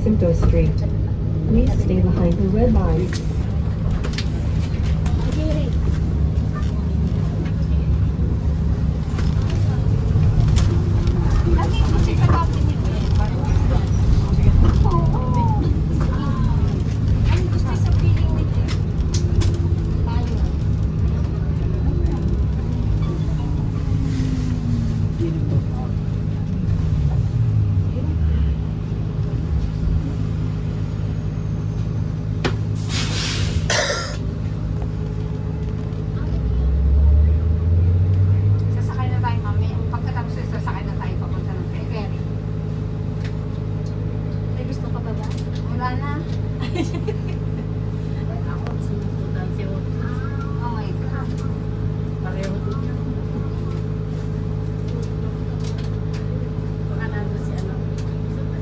Jacinto Street. Please stay behind the red line. Sasakay na tayo, mami. Pagkatapos ito, sasakay na tayo papunta ng ferry. May gusto ka ba ba? Wala na. Ako, sinusutan si Ot. Oh my God. Pareho din yan. Baka nandun si ano. Gusto pa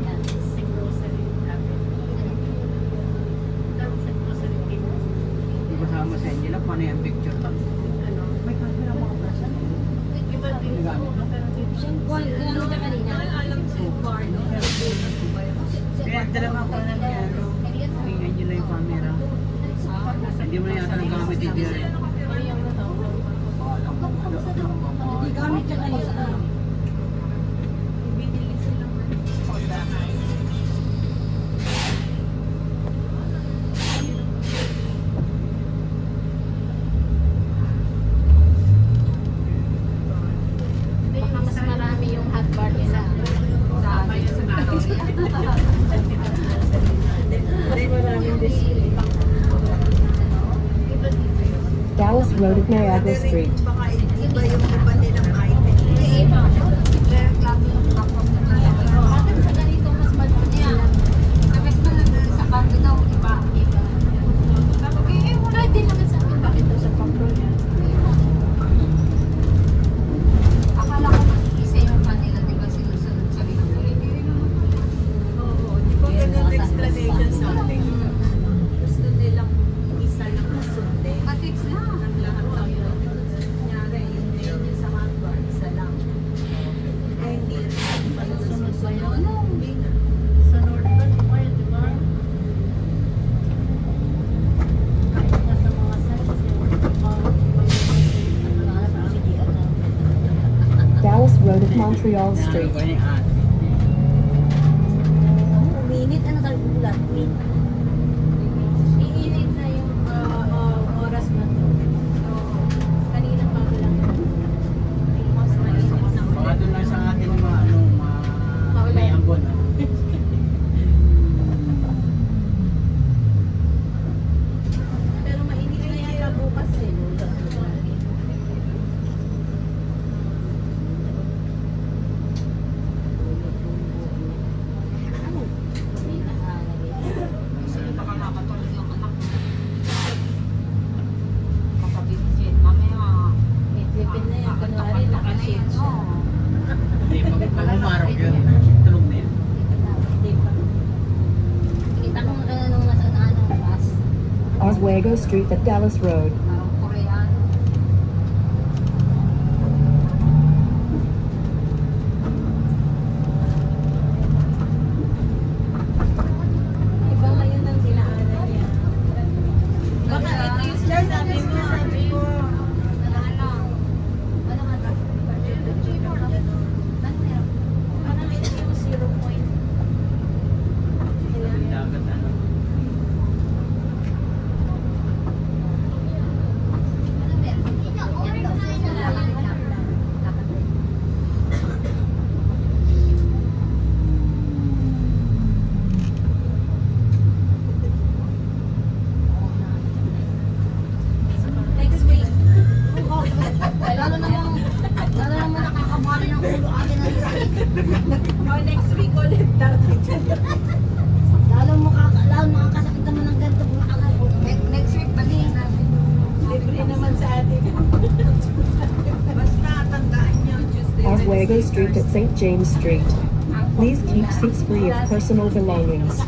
yan, si grocery natin. Tapos sa grocery din. Di kasama si Angela, paano yung picture lang? Ano? May camera mo ba siya? Iba din. Nagamit mo? Ano ka kanina? Alam si Bar, no? Kaya dalawa ko na niya, ano, kay Angela yung camera. Hindi mo na yata nagamit yung diary. Hindi gamit ka kanina. Binili silang baka mas marami yung hot bar nila. Sa amin sa Victoria. Mas maraming display. Dallas Road at Niagara Street. Baka iba yung iba nilang item. Bakit sa ganito mas madami? Tapos na sa bangko daw, iba. Sabi ko, Wala din naman sa akin. Bakit daw sa Pamplonia? akala ko mag-isa yung kanila, di ba sinusunod sa Victoria? Oo, di ba ganun explanation sa atin? Gusto nilang isa lang na sunde. Matix na. Ng lahat ng yun. Kunyari, yung sa hotbar, isa lang. Eh, hindi rin pala Sunod pa yun. Ano? Hindi na. Sa Northern pa yun, di ba? Kahit nga sa mga sites, Dallas Road at Montreal Street. Ano yung ate? Uminit, ano sabi ko ulat? Uminit. Iinit na yung oras na to. Kanina pa lang yun. Mas mainit na Baka doon lang sa atin yung mga, ano, mga may ambon. Ah. Pero mainit na yata bukas eh. Sino baka nakatulog yung anak mo? Kapatid siya, mamaya. Lipin na yan. Kunwari, nakashade siya. Hindi, pag umarok yun, tulog na yun. Hindi pa. Kita ko nung nasa ano, bus. Oswego Street at Dallas Road. Parang Koreano. Iba ngayon ang dinaanan niya. Baka ito yung sinasabi mo. Sabi ko, Ano nga to? parang ito yung 0 point. Dagat, ano. Next week. Lalo naman nakakabali ng ulo akin na isa. Oh, next week ulit dati. Lalo makakasakit naman ng ganito kung akala ko. Next week, balikin natin. Libre naman sa atin. Basta tandaan niyo, Tuesday. Oswego Street at St. James Street. Please keep seats free of personal belongings.